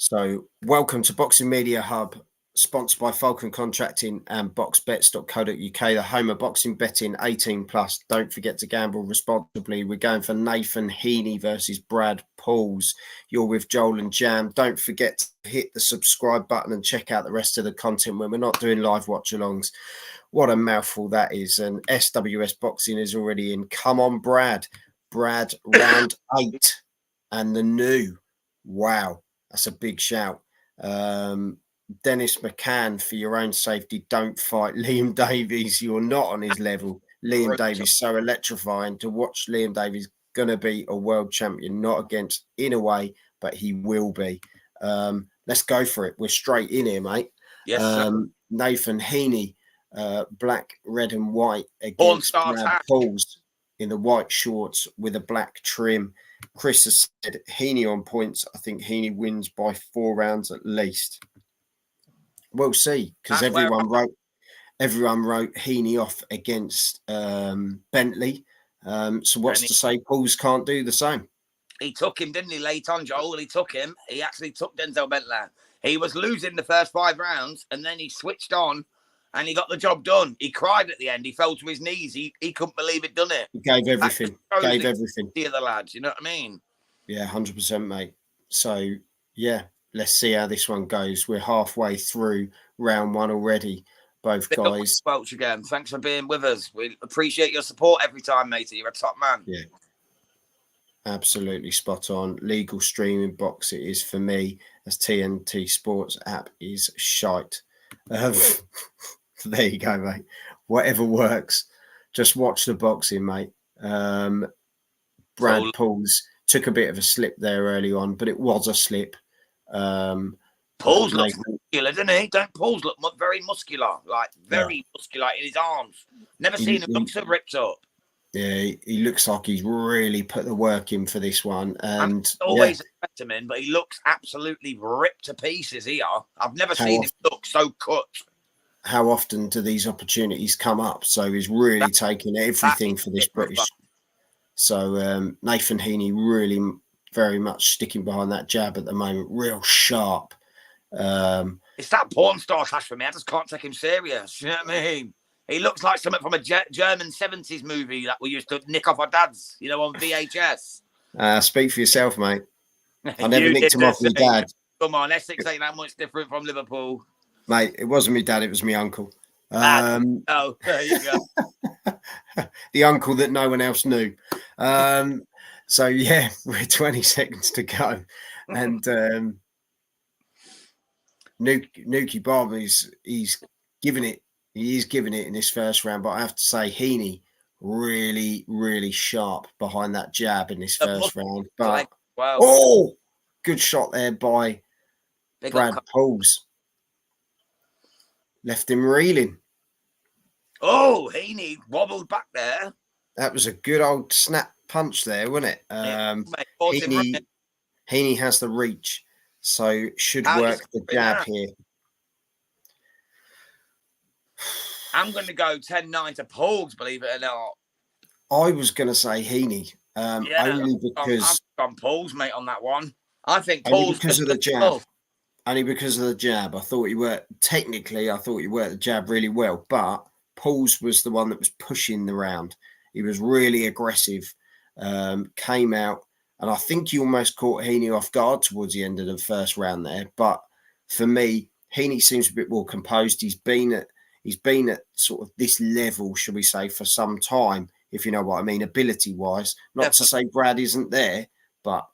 So, welcome to Boxing Media Hub, sponsored by Falcon Contracting and boxbets.co.uk, the home of boxing betting 18 plus. Don't forget to gamble responsibly. We're going for Nathan Heaney versus Brad Pauls. You're with Joel and Jam. Don't forget to hit the subscribe button and check out the rest of the content when we're not doing live watch alongs. What a mouthful that is. And SWS Boxing is already in. Come on, Brad. Brad, round 8 and the new. Wow. That's a big shout. Dennis McCann, for your own safety, don't fight Liam Davies. You're not on his level. Liam Davies, so electrifying. To watch Liam Davies, going to be a world champion, not against in a way, but he will be. Let's go for it. We're straight in here, mate. Yes, Nathan Heaney, black, red and white against Brad Pauls in the white shorts with a black trim. Chris has said Heaney on points. I think Heaney wins by 4 rounds at least. We'll see, because everyone wrote Heaney off against Bentley. So what's to say Pauls can't do the same? He took him, didn't he, late on, Joel? He took him. He actually took Denzel Bentley. He was losing the first 5 rounds, and then he switched on, and he got the job done. He cried at the end. He fell to his knees. He couldn't believe he'd done it. He gave everything. Gave everything. The other lads, you know what I mean? Yeah, 100%, mate. So, yeah, let's see how this one goes. We're halfway through round 1 already, both guys. Welch again. Thanks for being with us. We appreciate your support every time, matey. You're a top man. Yeah. Absolutely spot on. Legal streaming box it is for me, as TNT Sports app is shite. There you go, mate. Whatever works. Just watch the boxing, mate. Brad Pauls took a bit of a slip there early on, but it was a slip. Pauls looks muscular, doesn't he? Don't Pauls look very muscular, like very muscular in his arms. Never seen him look so ripped up. Yeah, he looks like he's really put the work in for this one. And always expect him in, but he looks absolutely ripped to pieces here. I've never seen him look so cut. How often do these opportunities come up? So he's really taking everything for this British. So Nathan Heaney really very much sticking behind that jab at the moment, real sharp. It's that porn star clash for me. I just can't take him serious. You know what I mean? He looks like something from a German 70s movie that we used to nick off our dads, you know, on VHS. Speak for yourself, mate. I never nicked him off my dad. Come on, Essex ain't that much different from Liverpool. Mate, it wasn't my dad, it was my uncle. There you go. The uncle that no one else knew. So, yeah, we're 20 seconds to go. And Nuki Bob, he's giving it. He is giving it in this first round. But I have to say, Heaney really, really sharp behind that jab in this first round. But, good shot there by Brad Pauls. Left him reeling. Oh, Heaney wobbled back there. That was a good old snap punch there, wasn't it? Heaney has the reach, so should work the jab here. I'm going to go 10-9 to Pauls, believe it or not. I was going to say Heaney, only because... I'm Pauls, mate, on that one. I think Pauls... because of the jab. Only because of the jab. I thought he worked the jab really well, but Pauls was the one that was pushing the round. He was really aggressive, came out, and I think he almost caught Heaney off guard towards the end of the first round there. But for me, Heaney seems a bit more composed. He's been at sort of this level, shall we say, for some time, if you know what I mean, ability-wise. Not to say Brad isn't there, but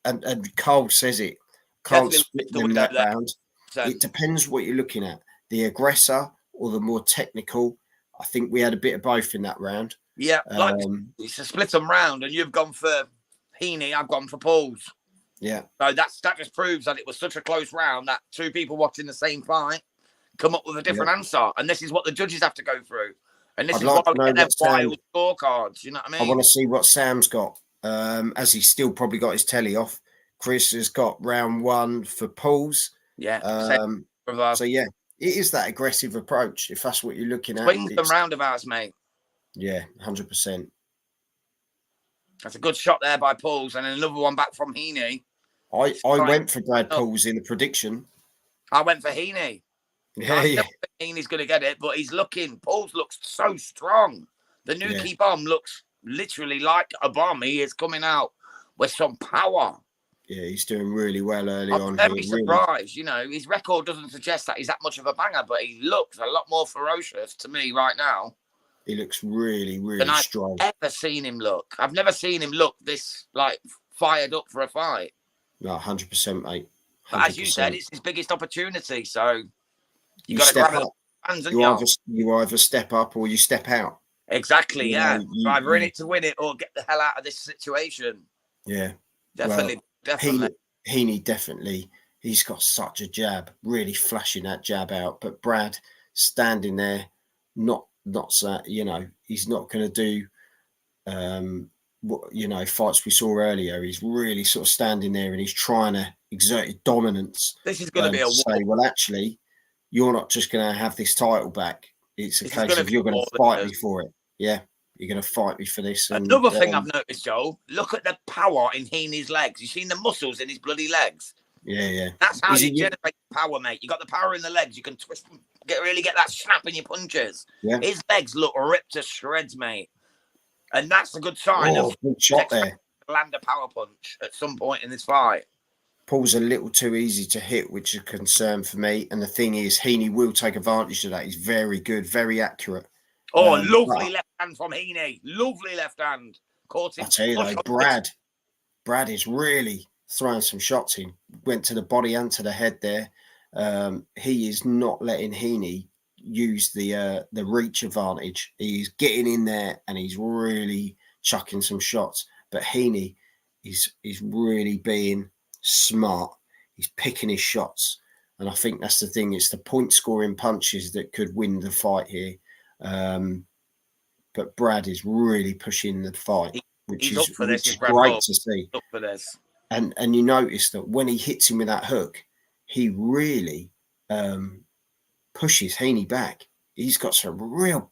and Cole says it. Can't split them that round. So, it depends what you're looking at. The aggressor or the more technical. I think we had a bit of both in that round. Yeah, it's a split them round, and you've gone for Heaney, I've gone for Pauls. Yeah. So that just proves that it was such a close round that 2 people watching the same fight come up with a different answer. And this is what the judges have to go through. And this is why we get their wild scorecards. You know what I mean? I want to see what Sam's got, as he's still probably got his telly off. Chris has got round 1 for Pauls. Yeah. So, yeah, it is that aggressive approach, if that's what you're looking at. Swings and roundabouts, mate. Yeah, 100%. That's a good shot there by Pauls, and another one back from Heaney. I went for Brad Pauls in the prediction. I went for Heaney. Yeah, I don't think Heaney's going to get it, but Pauls looks so strong. The Nuki bomb looks literally like a bomb. He is coming out with some power. Yeah, he's doing really well early on. I'm very surprised. You know, his record doesn't suggest that he's that much of a banger, but he looks a lot more ferocious to me right now. He looks really, really strong. I've ever seen him look. I've never seen him look this, like, fired up for a fight. No, 100%, mate. 100%. But as you said, it's his biggest opportunity, so you got to grab it. Hands, you either step up or you step out. Exactly, yeah. You're either in it to win it or get the hell out of this situation. Yeah. Definitely. Heaney definitely, he's got such a jab, really flashing that jab out. But Brad standing there, not you know, he's not going to do, you know, fights we saw earlier. He's really sort of standing there and he's trying to exert his dominance. This is going to be a say, well, actually, you're not just going to have this title back. It's a case of you're going to fight me for it. Yeah. You're going to fight me for this. Another thing I've noticed, Joel, look at the power in Heaney's legs. You've seen the muscles in his bloody legs. Yeah. That's how you generate power, mate. You got the power in the legs. You can twist them, really get that snap in your punches. Yeah. His legs look ripped to shreds, mate. And that's a good sign of good shot there. Land a power punch at some point in this fight. Paul's a little too easy to hit, which is a concern for me. And the thing is, Heaney will take advantage of that. He's very good, very accurate. Oh, lovely left hand from Heaney. Lovely left hand. Caught him. I tell you though, Brad is really throwing some shots in. Went to the body and to the head there. He is not letting Heaney use the reach advantage. He's getting in there and he's really chucking some shots. But Heaney is really being smart. He's picking his shots. And I think that's the thing. It's the point scoring punches that could win the fight here. But Brad is really pushing the fight, which is great to see. Up for this. And you notice that when he hits him with that hook, he really pushes Heaney back. He's got some real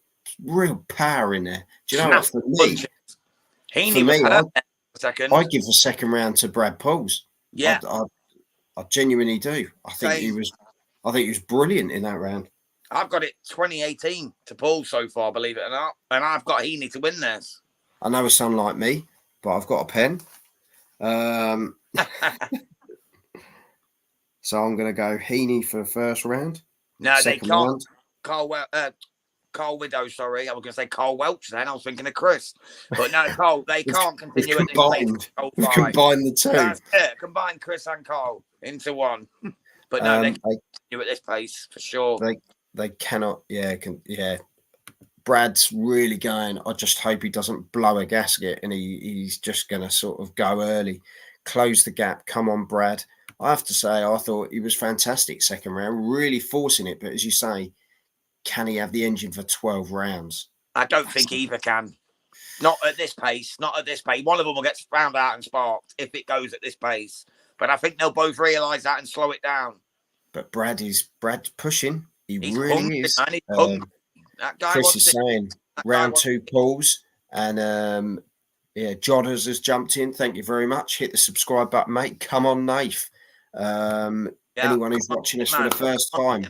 power in there. Do you know what? For me, I give the second round to Brad Pauls. Yeah, I genuinely do. I think he was brilliant in that round. I've got it 2018 to Paul so far, believe it or not, and I've got Heaney to win this. I know it's unlike me, but I've got a pen. So I'm going to go Heaney for the first round. No, they can't. Carl Widow, sorry. I was going to say Carl Welch then. I was thinking of Chris. But no, Carl, they can't continue at this pace. We've combined the two. That's it. Combine Chris and Carl into one. But no, they can't continue at this pace for sure. They cannot. Yeah. Brad's really going. I just hope he doesn't blow a gasket and he's just going to sort of go early, close the gap. Come on, Brad. I have to say, I thought he was fantastic second round, really forcing it. But as you say, can he have the engine for 12 rounds? I don't think either can. Not at this pace. Not at this pace. One of them will get found out and sparked if it goes at this pace. But I think they'll both realise that and slow it down. But Brad's pushing. He's really hungry, is. Man. He's hungry. That guy Chris is saying round 2 Pauls. And Jodders has jumped in. Thank you very much. Hit the subscribe button, mate. Come on, Nath. Anyone who's watching us for the first time,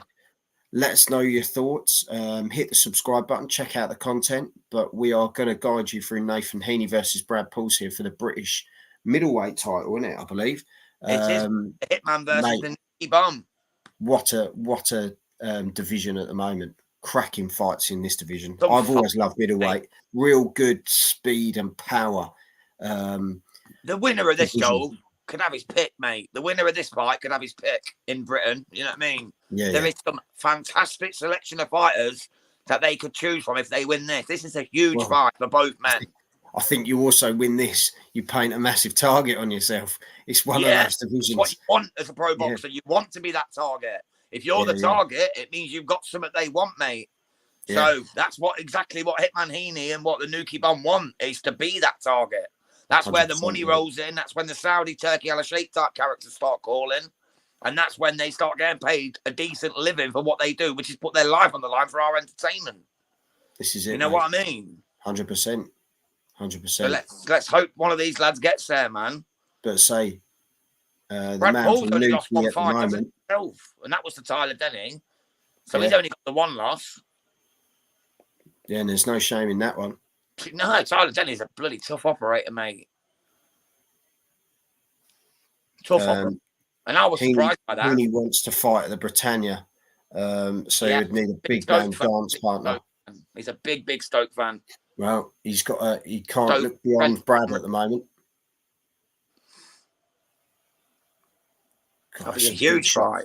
let us know your thoughts. Hit the subscribe button. Check out the content. But we are going to guide you through Nathan Heaney versus Brad Pauls here for the British middleweight title, isn't it? I believe. It is Hitman versus the Nicky Bomb. What a division at the moment. Cracking fights in this division. I've always loved middleweight. Real good speed and power. The winner of this, Joel, could have his pick, mate. The winner of this fight could have his pick in Britain. You know what I mean? Yeah. There is some fantastic selection of fighters that they could choose from if they win this. This is a huge fight for both men. I think you also win this. You paint a massive target on yourself. It's one of those divisions. It's what you want as a pro boxer. You want to be that target. If you're the target, it means you've got something they want, mate. So that's exactly what Hitman Heaney and what the Nuki Bomb want, is to be that target. That's where the money rolls in. That's when the Saudi Turkey Al Sheikh type characters start calling. And that's when they start getting paid a decent living for what they do, which is put their life on the line for our entertainment. This is it. You know what I mean? 100%. 100%. So let's hope one of these lads gets there, man. But say, The Brad man Paul's from only lost Newquay one at the fight, hasn't moment. he, himself? And that was to Tyler Denny. So Yeah. he's only got the one loss. Yeah, and there's no shame in that one. No, Tyler Denny's a bloody tough operator, mate. Tough operator. And I was surprised by that. Heaney wants to fight at the Britannia. So he would need a big name dance partner. He's a big Stoke fan. Well, he can't look beyond Brad at the moment. That'll be a huge fight.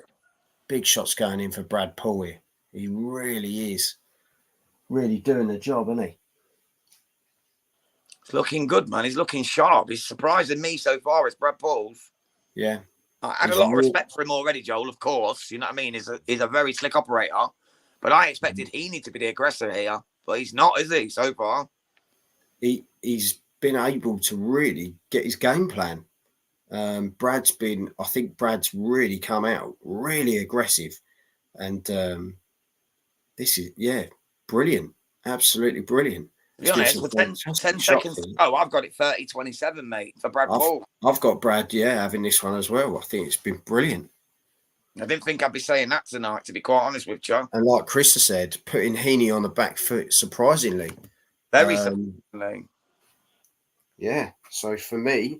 Big shots going in for Brad Paul here. He really is. Really doing the job, isn't he? He's looking good, man. He's looking sharp. He's surprising me so far. It's Brad Paul's. Yeah. I had a lot of respect for him already, Joel, of course. You know what I mean? He's a very slick operator. But I expected Heaney to be the aggressor here. But he's not, is he, so far? He's been able to really get his game plan. I think Brad's really come out really aggressive. And this is, brilliant. Absolutely brilliant. To be honest, with 10 seconds. Oh, I've got it 30-27, mate, for Brad Paul. I've got Brad, having this one as well. I think it's been brilliant. I didn't think I'd be saying that tonight, to be quite honest with you. And like Krista said, putting Heaney on the back foot, surprisingly. Very surprisingly. Yeah. So for me,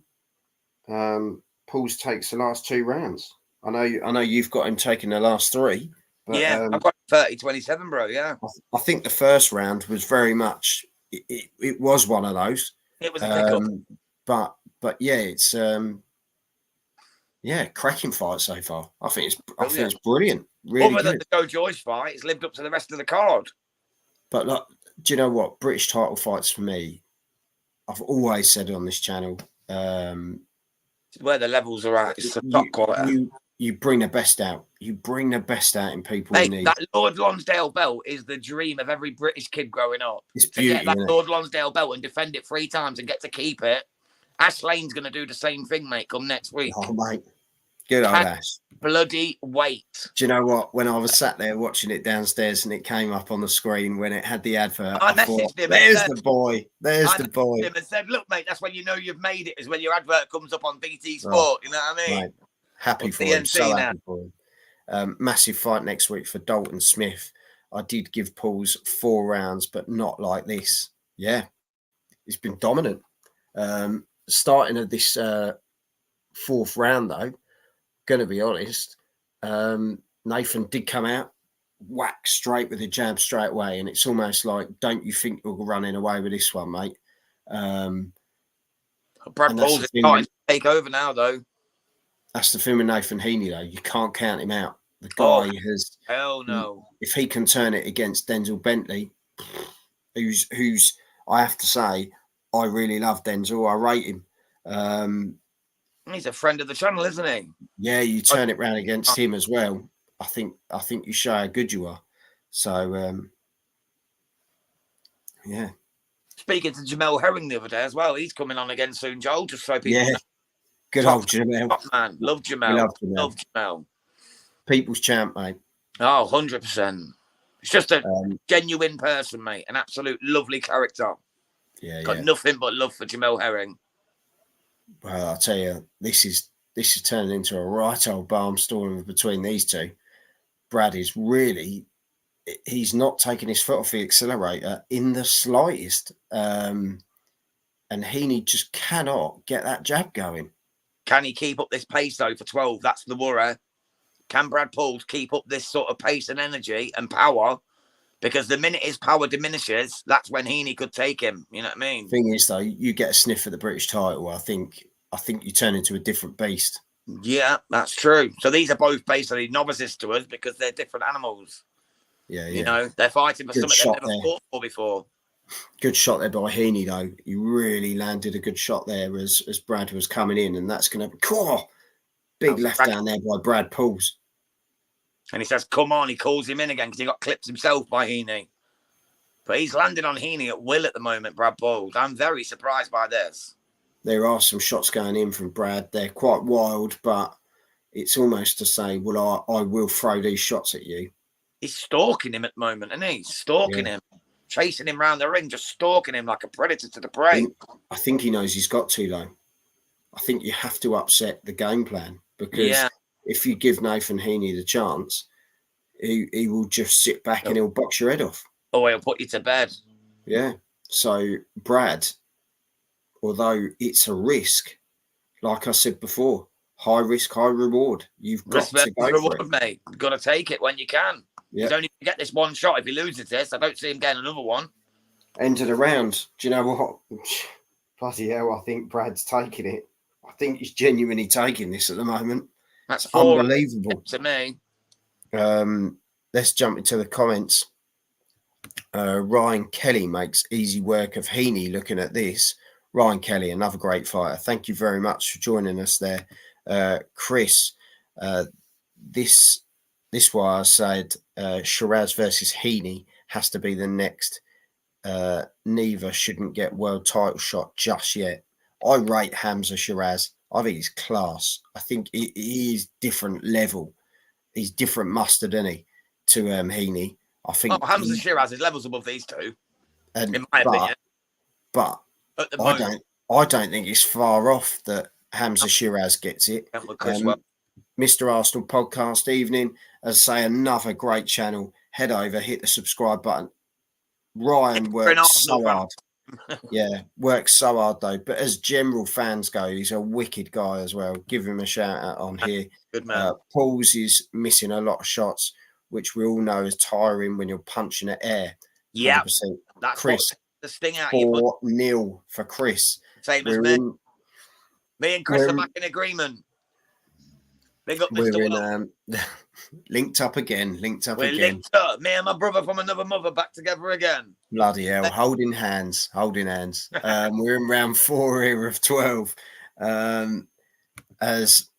Paul's takes the last 2 rounds. I know you've got him taking the last 3. But, I've got 30-27, bro. Yeah. I think the first round was very much. It was one of those. It was a pickup. But yeah, it's cracking fight so far. I think it's brilliant. Really Other good. than the Joe Joyce fight, it's lived up to the rest of the card. But like, do you know what? British title fights for me, I've always said on this channel, where the levels are at, it's the top quality. You bring the best out. You bring the best out in people. Mate, that Lord Lonsdale belt is the dream of every British kid growing up. It's beauty, to get that Lord Lonsdale belt and defend it 3 times and get to keep it. Ash Lane's going to do the same thing, mate, come next week. Oh, mate. Good old Ash. Bloody weight. Do you know what? When I was sat there watching it downstairs and it came up on the screen when it had the advert, I thought, there's the boy. There's the boy. I messaged him and said, look, mate, that's when you know you've made it, is when your advert comes up on BT Sport. You know what I mean? Right. Happy for him. So happy for him. Massive fight next week for Dalton Smith. I did give Paul's 4 rounds, but not like this. Yeah. He's been dominant. Starting of this 4th round, though, going to be honest, Nathan did come out, whack straight with a jab straight away. And it's almost like, don't you think you're running away with this one, mate? Brad Paul's starting to take over now, though. That's the thing with Nathan Heaney, though. You can't count him out. The guy has. Hell no. If he can turn it against Denzel Bentley, who's I have to say, I really love Denzel. I rate him. He's a friend of the channel, isn't he? Yeah, you turn it round against him as well. I think you show how good you are. So, yeah. Speaking to Jamel Herring the other day as well, he's coming on again soon, Joel. Just so people. Yeah. Good old Jamel. Top man. Love Jamel. Love Jamel. People's champ, mate. Oh, 100%. It's just a genuine person, mate. An absolute lovely character. Yeah, Got nothing but love for Jamel Herring. Well, I'll tell you, this is turning into a right old barnstorm between these two. Brad is really, he's not taking his foot off the accelerator in the slightest. And Heaney just cannot get that jab going. Can he keep up this pace, though, for 12? That's the worry. Can Brad Paul keep up this sort of pace and energy and power? Because the minute his power diminishes, that's when Heaney could take him. You know what I mean? Thing is, though, you get a sniff at the British title, I think you turn into a different beast. Yeah, that's true. So these are both basically novices to us because they're different animals. Yeah. You know, they're fighting for something they've never fought for before. Good shot there by Heaney, though. He really landed a good shot there as Brad was coming in, and that's going to be big left down there by Brad Pauls. And he says, come on, he calls him in again because he got clipped himself by Heaney. But he's landing on Heaney at will at the moment, Brad Pauls. I'm very surprised by this. There are some shots going in from Brad. They're quite wild, but it's almost to say, well, I will throw these shots at you. He's stalking him at the moment, isn't he? Stalking him. Chasing him around the ring, just stalking him like a predator to the prey. I think he knows he's got to, though. I think you have to upset the game plan, because Yeah. if you give Nathan Heaney the chance, he will just sit back and he'll box your head off. Oh, he'll put you to bed. Yeah. So Brad, although it's a risk, like I said before, high risk, high reward. You've got Risk to go reward, for it, mate. You've got to take it when you can. Yeah. He's only going to get this one shot. If he loses this, I don't see him getting another one. End of the round. Do you know what? Bloody hell, I think Brad's taking it. I think he's genuinely taking this at the moment. That's It's unbelievable to me. Let's jump into the comments. Ryan Kelly makes easy work of Heaney. Looking at this, Ryan Kelly, another great fighter. Thank you very much for joining us there, Chris. This why I said Shiraz versus Heaney has to be the next. Neither shouldn't get world title shot just yet. I rate Hamza Shiraz. I think he's class. I think he is different level. He's different mustard, isn't he, to Heaney. I think Hamza Shiraz is levels above these two, in my opinion. But I don't think it's far off that Hamza Shiraz gets it. Mr. Arsenal podcast evening, as I say, another great channel. Head over, hit the subscribe button. Ryan works so hard. Yeah, works so hard though. But as general fans go, he's a wicked guy as well. Give him a shout out on here. Good man. Paul's is missing a lot of shots, which we all know is tiring when you're punching at air. Yeah, that's Chris. The sting out 4-0 for Chris. Same as me. Me and Chris are back in agreement. We're in, linked up again. Linked up. Me and my brother from another mother back together again. Bloody hell. Holding hands. We're in round 4 here of 12. As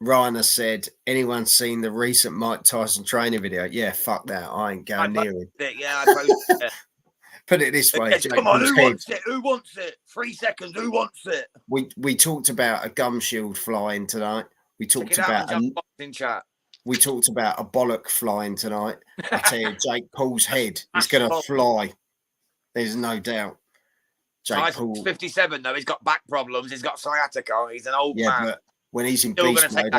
Ryan has said, anyone seen the recent Mike Tyson training video? Yeah, fuck that. I ain't going near him. I posted it. Put it this way. Come on, who wants it? Who wants it? 3 seconds. Who wants it? We talked about a gum shield flying tonight. We talked about we talked about a bollock flying tonight. I tell you, Jake Paul's head is going to fly. There's no doubt. Jake Paul, 57 though. He's got back problems. He's got sciatica. He's an old man. But when he's in beast mode,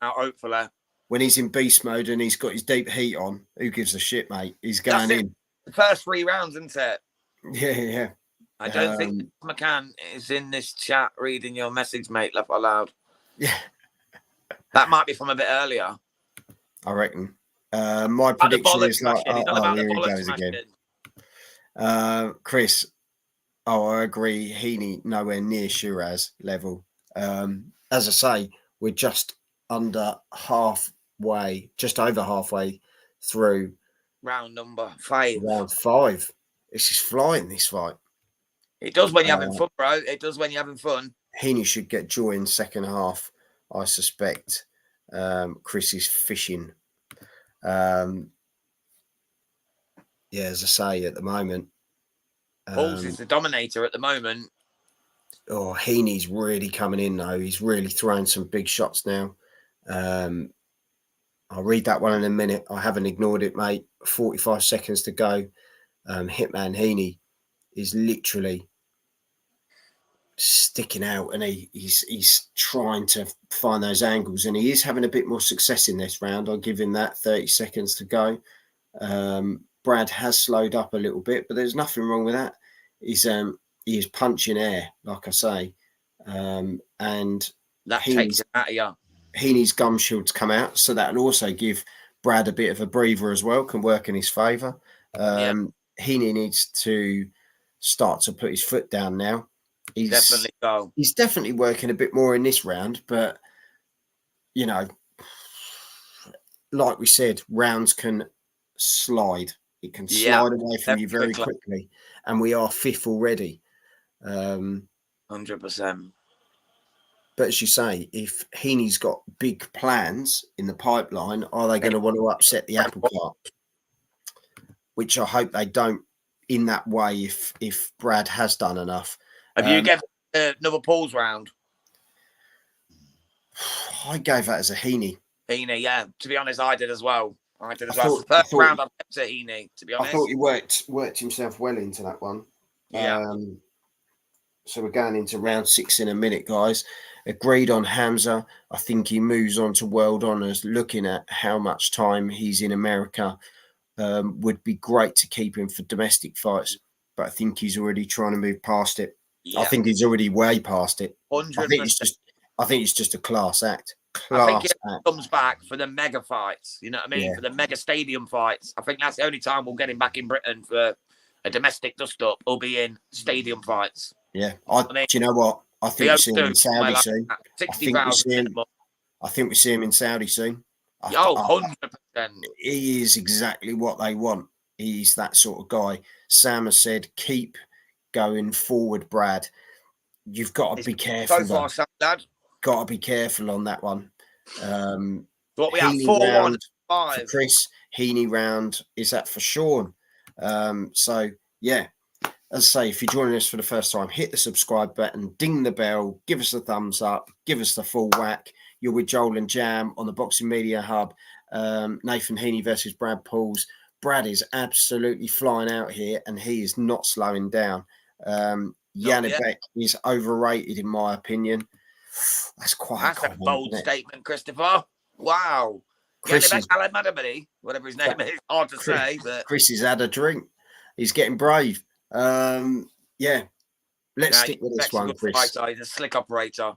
hopefully. When he's in beast mode and he's got his deep heat on, who gives a shit, mate? He's going in. The first 3 rounds, isn't it? Yeah. I don't think McCann is in this chat reading your message, mate. Laugh out loud. Yeah. That might be from a bit earlier. I reckon. My prediction is like, here he goes again. Chris, I agree. Heaney nowhere near Shiraz level. As I say, we're just over halfway through round number 5. Round 5. This is flying, this fight. It does when you're having fun, bro. It does when you're having fun. Heaney should get joy in second half, I suspect. Chris is fishing. As I say, at the moment. Balls is the dominator at the moment. Heaney's really coming in, though. He's really throwing some big shots now. I'll read that one in a minute. I haven't ignored it, mate. 45 seconds to go. Hitman Heaney is literally sticking out, and he's trying to find those angles, and he is having a bit more success in this round. I'll give him that. 30 seconds to go. Brad has slowed up a little bit, but there's nothing wrong with that. He is punching air, like I say, and that takes it out of you. Heaney's gum shield's come out, so that'll also give Brad a bit of a breather as well. Can work in his favour. Heaney needs to start to put his foot down now. He's definitely working a bit more in this round, but like we said, rounds can slide. It can slide away from you very quickly, and we are 5th already. 100%. But as you say, if Heaney's got big plans in the pipeline, are they going to want to upset the apple cart? Which I hope they don't in that way if Brad has done enough. Have you given another Paul's round? I gave that as a Heaney. Heaney, yeah. To be honest, I did as well. The first round I kept to Heaney, to be honest. I thought he worked himself well into that one. Yeah. So we're going into round 6 in a minute, guys. Agreed on Hamza. I think he moves on to world honours. Looking at how much time he's in America, would be great to keep him for domestic fights. But I think he's already trying to move past it. Yeah. I think he's already way past it. 100%. I think it's just a class act. I think it comes back for the mega fights. You know what I mean? Yeah. For the mega stadium fights. I think that's the only time we'll get him back in Britain for a domestic dust-up. Will be in stadium fights. Yeah. Do you know what? I think we'll see him in Saudi soon. 60,000. I think we see him in Saudi soon. 100%. He is exactly what they want. He's that sort of guy. Sam has said, keep going forward, Brad. You've got to be careful. So far, Sam, Dad. Got to be careful on that one. What we have 4-1 for Chris. Heaney round is that for Sean. So yeah, as I say, if you're joining us for the first time, hit the subscribe button, ding the bell, give us a thumbs up, give us the full whack. You're with Joel and Jam on the Boxing Media Hub. Nathan Heaney versus Brad Pauls. Brad is absolutely flying out here, and he is not slowing down. Janibek is overrated, in my opinion. That's a bold statement, Christopher. Wow. Janibek, whatever his name is, hard to say. But Chris has had a drink. He's getting brave. Yeah. Let's stick with this one, Chris. He's a slick operator.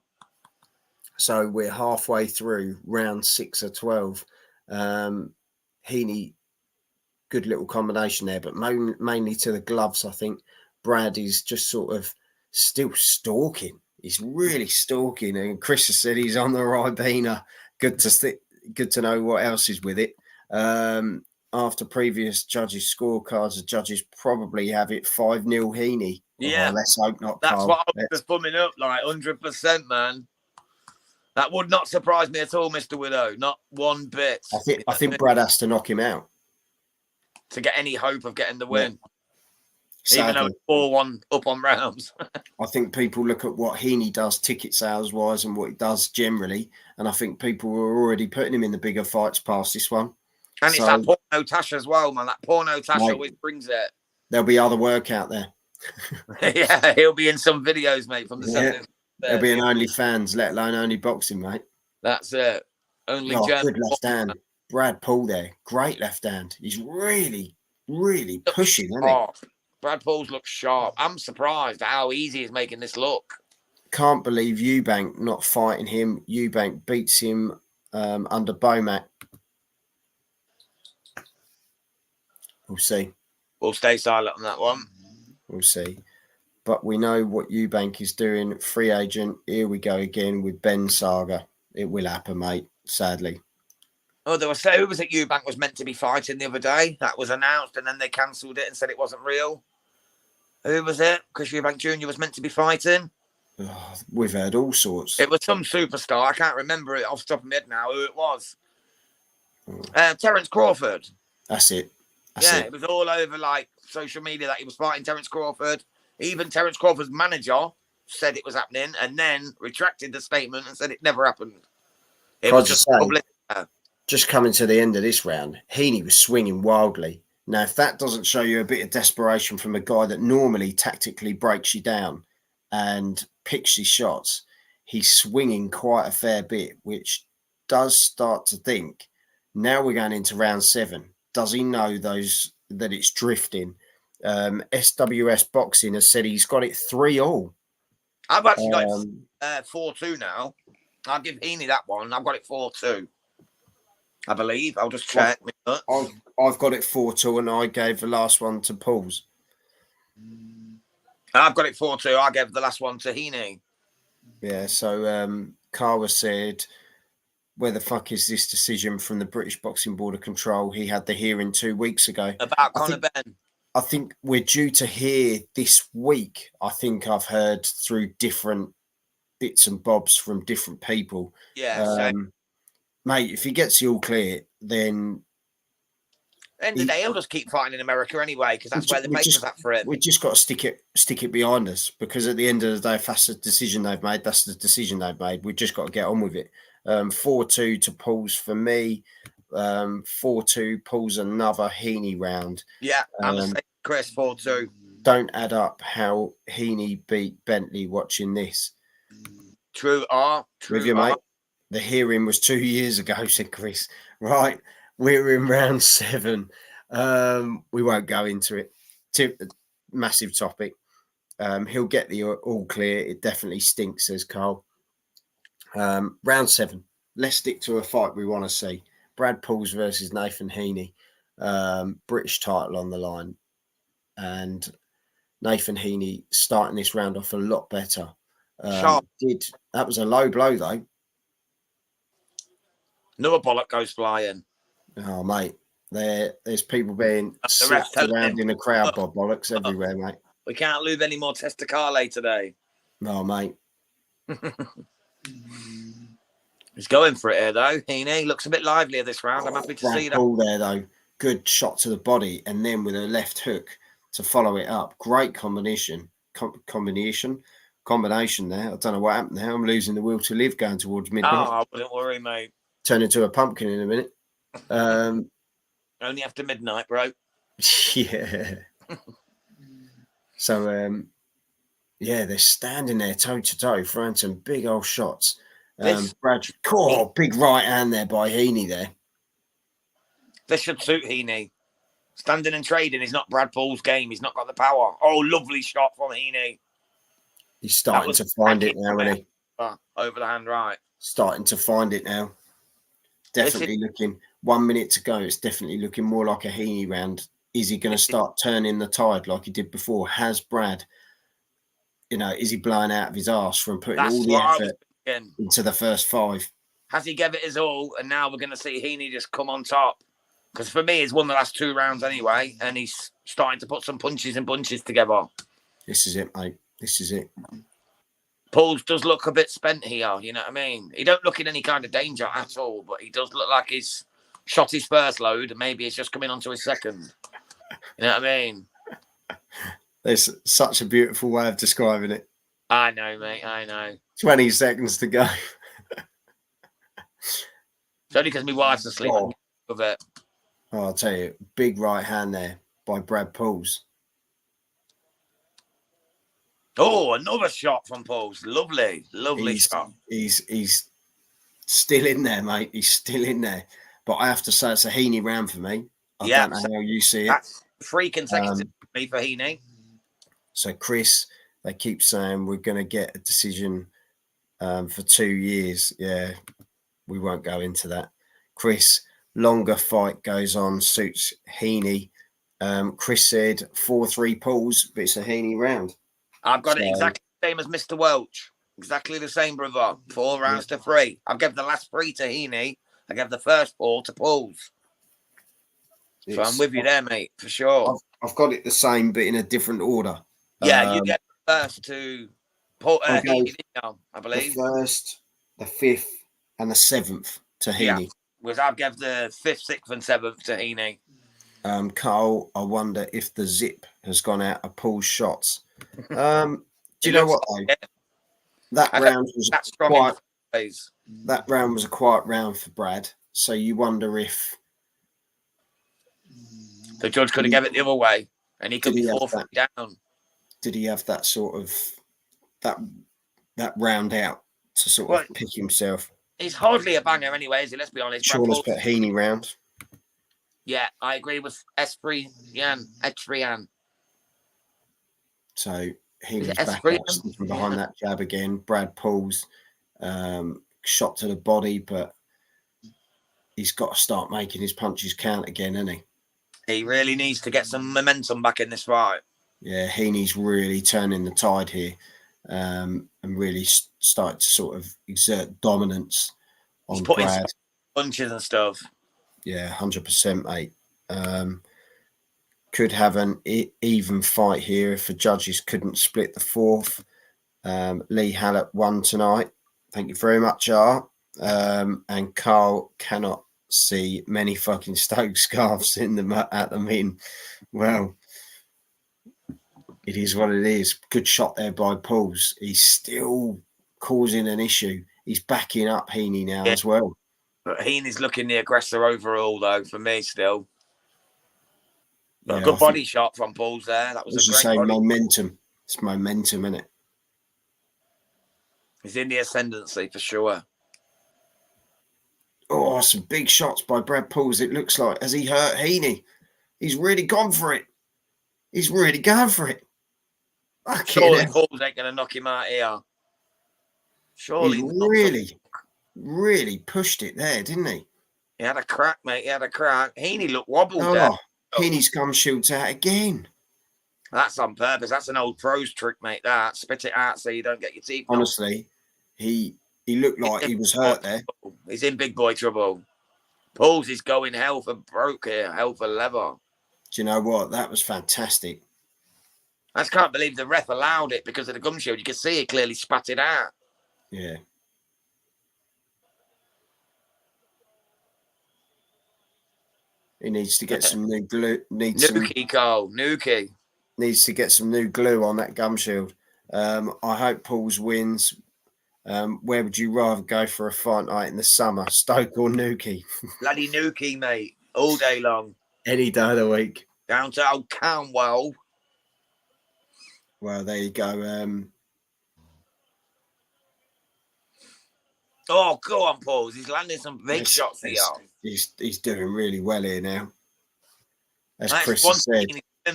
So we're halfway through round 6 of 12. Heaney, good little combination there, but mainly to the gloves, I think. Brad is just sort of still stalking. He's really stalking. And Chris has said he's on the Ribena. Good to know what else is with it. After previous judges' scorecards, the judges probably have it 5-0 Heaney. Yeah. Let's hope not. That's what I was just bumming up, like 100%, man. That would not surprise me at all, Mr. Widow. Not one bit. I think Brad has to knock him out to get any hope of getting the win. Yeah. Even though it's 4-1 up on rounds. I think people look at what Heaney does ticket sales wise and what he does generally, and I think people were already putting him in the bigger fights past this one. And it's that porno Tash as well, man. That porno Tash always brings it. There'll be other work out there. Yeah, he'll be in some videos, mate, from the 70s. There'll be an OnlyFans, let alone only boxing, mate. That's it. Only good left hand. Brad Paul there. Great left hand. He's really, really pushing, isn't he? Brad Pauls looks sharp. I'm surprised how easy he's making this look. Can't believe Eubank not fighting him. Eubank beats him under Bomac. We'll see. We'll stay silent on that one. We'll see. But we know what Eubank is doing. Free agent. Here we go again with Ben Saga. It will happen, mate, sadly. Oh, there was who was it Eubank was meant to be fighting the other day? That was announced and then they cancelled it and said it wasn't real. Who was it? Chris Eubank Jr. was meant to be fighting. Oh, we've heard all sorts. It was some superstar. I can't remember it off the top of my head now who it was. Terence Crawford. That's it. It was all over like social media that he was fighting Terence Crawford. Even Terence Crawford's manager said it was happening and then retracted the statement and said it never happened. It was just public. Just coming to the end of this round, Heaney was swinging wildly. Now, if that doesn't show you a bit of desperation from a guy that normally tactically breaks you down and picks his shots, he's swinging quite a fair bit, which does start to think, now we're going into round 7. Does he know that it's drifting? SWS Boxing has said he's got it 3-all. I've actually got it 4-2 now. I'll give Heaney that one. I've got it 4-2. I believe. I'll just check. I've got it 4-2 and I gave the last one to Pauls. I've got it 4-2. I gave the last one to Heaney. Yeah, so Carver said, where the fuck is this decision from the British Boxing Board of Control? He had the hearing 2 weeks ago. About Conor Benn. I think we're due to hear this week. I think I've heard through different bits and bobs from different people. Yeah, mate, if he gets the all clear, then end of the day, he'll just keep fighting in America anyway, because that's where the papers at for him. We just got to stick it behind us, because at the end of the day, if that's the decision they've made, that's the decision they've made. We've just got to get on with it. 4-2 to Pauls for me. 4-2 Pauls another Heaney round. Yeah, I'm the same, Chris. 4-2. Don't add up how Heaney beat Bentley watching this. True. With you, mate. The hearing was 2 years ago, said Chris. Right. We're in round 7. We won't go into it. Massive topic. He'll get the all clear. It definitely stinks, says Carl. Round 7. Let's stick to a fight we want to see. Brad Pauls versus Nathan Heaney. British title on the line. And Nathan Heaney starting this round off a lot better. That was a low blow, though. Another bollock goes flying. Oh, mate. There's people being slapped around in the crowd by bollocks everywhere, mate. We can't lose any more Testacale today. No, mate. He's going for it here, though. Heaney looks a bit livelier this round. I'm happy to see that. Paul there, though. Good shot to the body, and then with a left hook to follow it up. Great combination there. I don't know what happened there. I'm losing the will to live going towards midnight. Oh, I wouldn't worry, mate. Turn into a pumpkin in a minute. Only after midnight, bro. Yeah. So, they're standing there toe to toe, throwing some big old shots. Big right hand there by Heaney there. This should suit Heaney. Standing and trading is not Brad Paul's game. He's not got the power. Oh, lovely shot from Heaney. He's starting to find it now, isn't he? Over the hand right. Starting to find it now. Definitely looking 1 minute to go. It's definitely looking more like a Heaney round. Is he going to start turning the tide like he did before? Has Brad, is he blowing out of his arse from putting all the effort into the first 5? Has he given it his all? And now we're going to see Heaney just come on top. Because for me, he's won the last 2 rounds anyway. And he's starting to put some punches and bunches together. This is it, mate. This is it. Pauls does look a bit spent here. You know what I mean? He don't look in any kind of danger at all. But he does look like he's shot his first load. And maybe he's just coming onto his second. You know what I mean? There's such a beautiful way of describing it. I know, mate. I know. 20 seconds to go. It's only because my wife's asleep. Of it. Oh, I'll tell you, big right hand there by Brad Pauls. Oh, another shot from Pauls. Lovely shot. He's still in there, mate. He's still in there. But I have to say, it's a Heaney round for me. I don't know how you see it. That's 3 consecutive for me for Heaney. So, Chris, they keep saying we're going to get a decision for 2 years. Yeah, we won't go into that. Chris, longer fight goes on, suits Heaney. Chris said 4-3 Pauls, but it's a Heaney round. I've got it exactly the same as Mr. Welch. Exactly the same, brother. 4 rounds to 3. I've given the last 3 to Heaney. I gave the first 4 to Pauls. So I'm with you there, mate, for sure. I've got it the same, but in a different order. Yeah, you get the first to Paul, Heaney, I believe. The 1st, the 5th, and the 7th to Heaney. Yeah, I've given the 5th, 6th, and 7th to Heaney. Carl, I wonder if the zip has gone out of Paul's shots. Do you know what, though? That round was a quiet round for Brad. So you wonder if the judge could have given it the other way, and he could be 4 down. Did he have that sort of that round out to sort of pick himself? He's hardly a banger anyway, is he? Let's be honest. Sean has put Heaney round. Yeah, I agree with Esprian. So Heaney's back out from behind that jab again. Brad Pauls shot to the body, but he's got to start making his punches count again, hasn't he? He really needs to get some momentum back in this fight. Yeah, Heaney's really turning the tide here and really starting to sort of exert dominance on Brad. Punches and stuff. Yeah, 100%, mate. Could have an even fight here if the judges couldn't split the 4th. Lee Hallett won tonight. Thank you very much, R. And Carl cannot see many fucking Stoke scarves at the min. Well, it is what it is. Good shot there by Pauls. He's still causing an issue. He's backing up Heaney now as well. But Heaney's looking the aggressor overall, though, for me still. But a good body shot from Pauls there. That was a great body. Momentum. It's momentum, isn't it? He's in the ascendancy for sure. Oh, some big shots by Brad Pauls. It looks like, has he hurt Heaney? He's really gone for it. He's really going for it. Surely Pauls ain't going to knock him out here. Surely he really pushed it there, didn't he? He had a crack, mate. He had a crack. Heaney looked wobbled there. Heaney's gum shield's out again. That's on purpose. That's an old pro's trick, mate. That spit it out so you don't get your teeth. Honestly, he looked like he was hurt there. He's in big boy trouble. Pauls is going hell for broke here, hell for leather. Do you know what? That was fantastic. I just can't believe the ref allowed it because of the gum shield. You can see he clearly spat it out. Yeah. He needs to get some new glue. Nuki. Needs to get some new glue on that gum shield. I hope Pauls wins. Where would you rather go for a fight night in the summer, Stoke or Nuki? Bloody Nuki, mate. All day long. Any day of the week. Down to old Camwell. Well, there you go. Oh, go on, Pauls. He's landing some big shots here. He's doing really well here now. As that's Chris has said.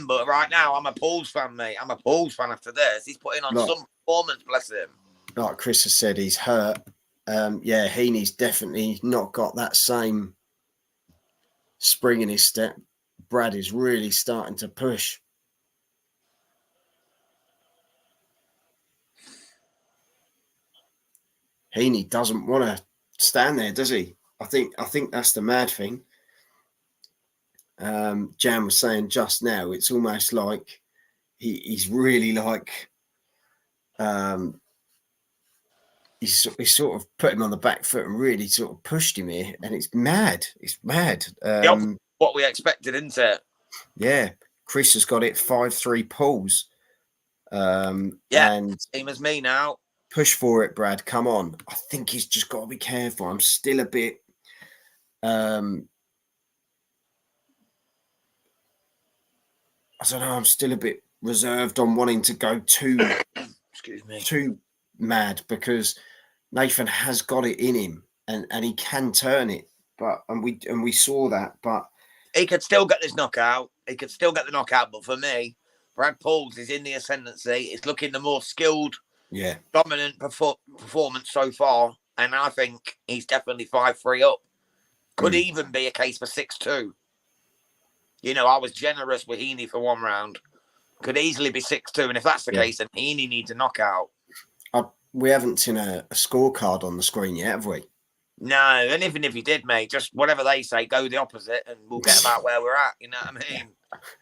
But right now, I'm a Pauls fan, mate. I'm a Pauls fan after this. He's putting on some performance, bless him. Like Chris has said, he's hurt. Yeah, Heaney's definitely not got that same spring in his step. Brad is really starting to push. Heaney doesn't want to stand there, does he? I think that's the mad thing. Jan was saying just now, it's almost like he's really like he's sort of put him on the back foot and really sort of pushed him here, and it's mad. It's mad. What we expected, isn't it? Yeah, Chris has got it 5-3 Pauls. And same as me now. Push for it, Brad. Come on. I think he's just got to be careful. I'm still a bit I don't know. I'm still a bit reserved on wanting to go too too mad, because Nathan has got it in him and he can turn it. But we saw that. But he could still get this knockout. He could still get the knockout. But for me, Brad Pauls is in the ascendancy. It's looking the more skilled, dominant performance so far. And I think he's definitely 5-3 up. Could even be a case for 6-2. You know, I was generous with Heaney for one round. Could easily be 6-2. And if that's the case, then Heaney needs a knockout. We haven't seen a scorecard on the screen yet, have we? No, and even if you did, mate, just whatever they say, go the opposite and we'll get about where we're at. You know what I mean?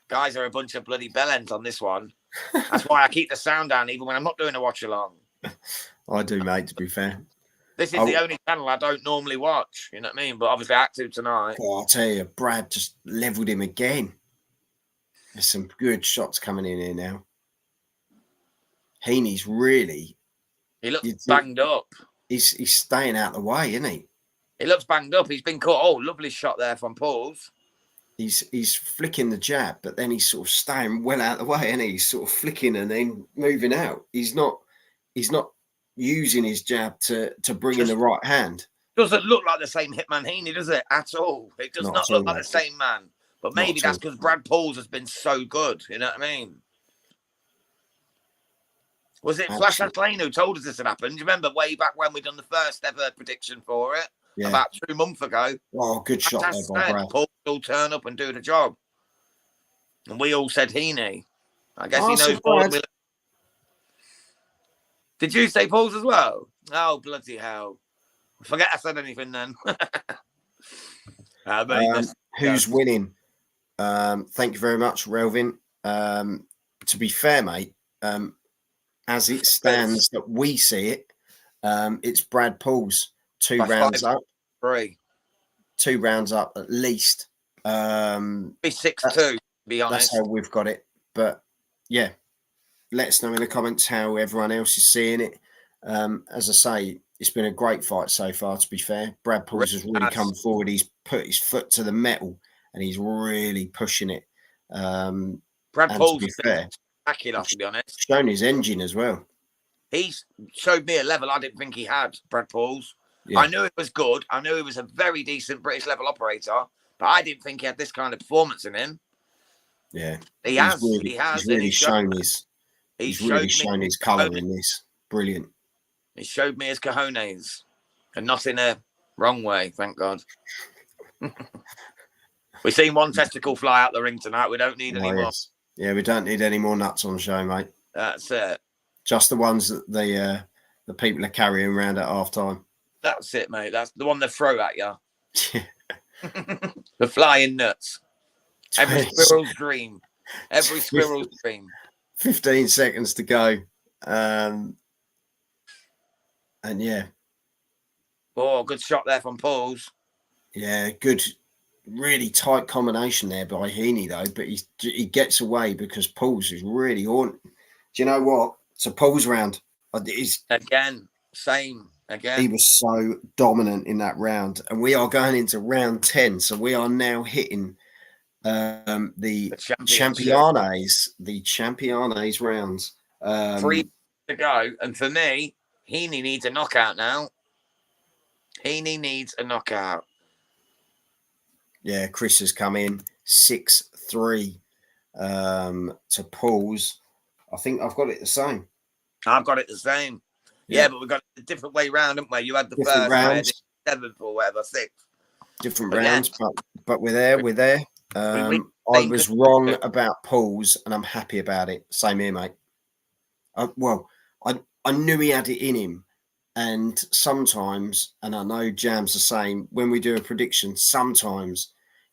Guys are a bunch of bloody bellends on this one. That's why I keep the sound down even when I'm not doing a watch-along. I do, mate, to be fair. This is the only channel I don't normally watch. You know what I mean? But obviously I had to tonight. Oh, I'll tell you, Brad just levelled him again. There's some good shots coming in here now. Heaney's really... He looks banged up. He's staying out the way, isn't he? He looks banged up. He's been caught. Oh, lovely shot there from Pauls. He's flicking the jab, but then he's sort of staying well out of the way, and he's sort of flicking and then moving out. He's not using his jab to bring in the right hand. Doesn't look like the same Hitman Heaney, does it? At all. It does not look like the same man. But maybe that's because Brad Pauls has been so good. You know what I mean? Was it Flash Lane who told us this had happened? Do you remember way back when we done the first ever prediction for it? Yeah. About 2 months ago. Oh, good shot there by Brad. Paul will turn up and do the job. And we all said Heaney. I guess he knows more than we... Did you say Pauls as well? Oh, bloody hell. Forget I said anything then. Who's winning? Thank you very much, Relvin. To be fair, mate, as it stands that we see it, it's Brad Pauls. 2 rounds up. 3. 2 rounds up at least. Be 6-2, to be honest. That's how we've got it. But yeah, let us know in the comments how everyone else is seeing it. As I say, it's been a great fight so far, to be fair. Brad Pauls has really come forward. He's put his foot to the metal and he's really pushing it. Brad Pauls has been spectacular, to be honest. Shown his engine as well. He showed me a level I didn't think he had, Brad Pauls. Yeah. I knew it was good. I knew he was a very decent British level operator, but I didn't think he had this kind of performance in him. Yeah. He has. He's really shown his colour in this. Brilliant. He showed me his cojones, and not in a wrong way, thank God. We've seen one testicle fly out the ring tonight. We don't need any more. Yes. Yeah, we don't need any more nuts on the show, mate. That's it. Just the ones that the people are carrying around at half time. That's it, mate. That's the one they throw at you. The flying nuts. Every squirrel's dream. Every squirrel's dream. 15 seconds to go. And yeah. Oh, good shot there from Pauls. Yeah, good. Really tight combination there by Heaney, though. But he gets away because Pauls is really on. Do you know what? It's a Pauls round. Again, same. Again. He was so dominant in that round. And we are going into round 10. So we are now hitting the Championes rounds. 3 to go. And for me, Heaney needs a knockout now. Heaney needs a knockout. Yeah, Chris has come in 6-3 to Pauls. I think I've got it the same. I've got it the same. Yeah, but we've got it a different way round, haven't we? You had the different first, rounds. I had 7th or whatever, 6th. Different rounds, but we're there. I was wrong about Pauls, and I'm happy about it. Same here, mate. I knew he had it in him, and sometimes, and I know Jam's the same, when we do a prediction, sometimes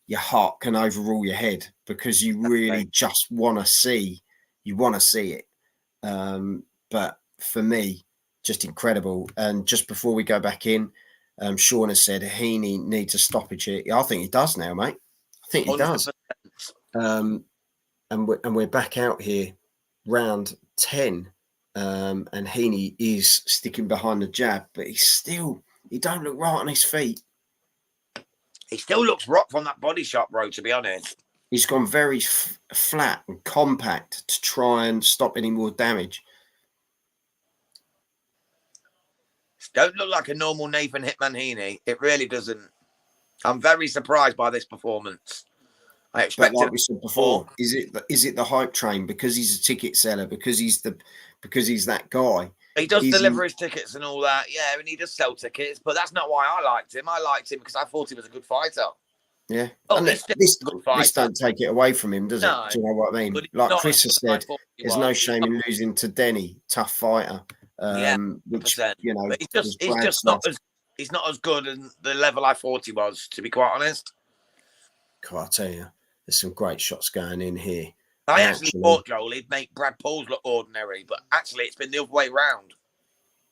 your heart can overrule your head because you really just want to see it. But for me, just incredible. And just before we go back in, Sean has said Heaney needs a stoppage here. I think he does now, mate. I think he 100%. Does. And we're back out here, round 10. And Heaney is sticking behind the jab, but he don't look right on his feet. He still looks rock from that body shot, bro, to be honest. He's gone very flat and compact to try and stop any more damage. Don't look like a normal Nathan Hitman Heaney. It really doesn't. I'm very surprised by this performance. I expected, like we said before, is it the hype train because he's a ticket seller, because he's that guy? He does deliver his tickets and all that, yeah, and he does sell tickets, but that's not why I liked him. I liked him because I thought he was a good fighter. Yeah. Oh, and this don't take it away from him, does it? Do you know what I mean? Like Chris has said, there's no shame in losing to Denny, tough fighter. Which, you know, but he's not as good as the level I thought he was, to be quite honest. I tell you, there's some great shots going in here. I actually thought, Joel, he'd make Brad Pauls look ordinary, but actually it's been the other way round.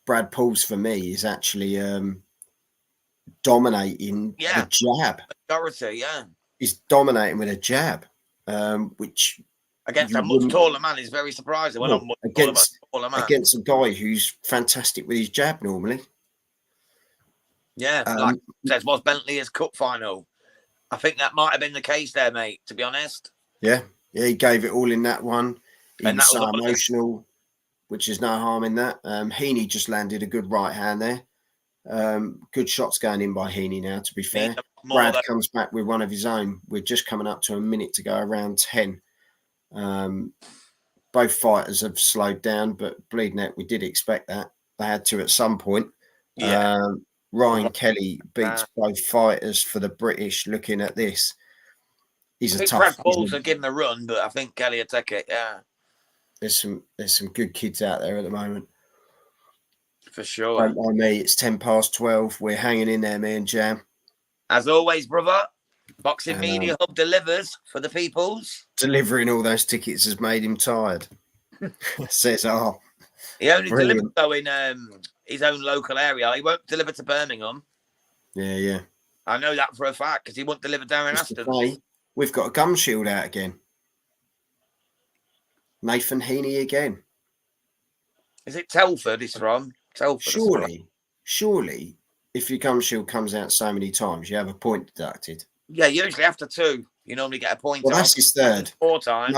Brad Pauls, for me, is actually dominating the jab. Majority, yeah. He's dominating with a jab, which... Against a much taller man is very surprising. Against a guy who's fantastic with his jab normally. Yeah, like says, was Bentley's cup final. I think that might have been the case there, mate, to be honest. Yeah, he gave it all in that one. He was so emotional, which is no harm in that. Heaney just landed a good right hand there. Good shots going in by Heaney now, to be fair. Brad comes back with one of his own. We're just coming up to a minute to go, around 10. Both fighters have slowed down, but bleeding out, we did expect that. They had to at some point. Ryan Kelly beats both fighters for the British. Looking at this, he's a tough. Brad Pauls will give him a run, but I think Kelly will take it. Yeah, there's some good kids out there at the moment. For sure. Don't mind me. It's 12:10. We're hanging in there, me and Jam. As always, brother. Boxing Media Hub delivers for the peoples. Delivering all those tickets has made him tired. Says, he only delivers though in his own local area. He won't deliver to Birmingham. Yeah. I know that for a fact because he won't deliver down in Aston. We've got a gum shield out again. Nathan Heaney again. Is it Telford he's from? Telford. Surely, if your gum shield comes out so many times, you have a point deducted. Yeah, usually after 2, you normally get a point. Well, that's his third. 4 times.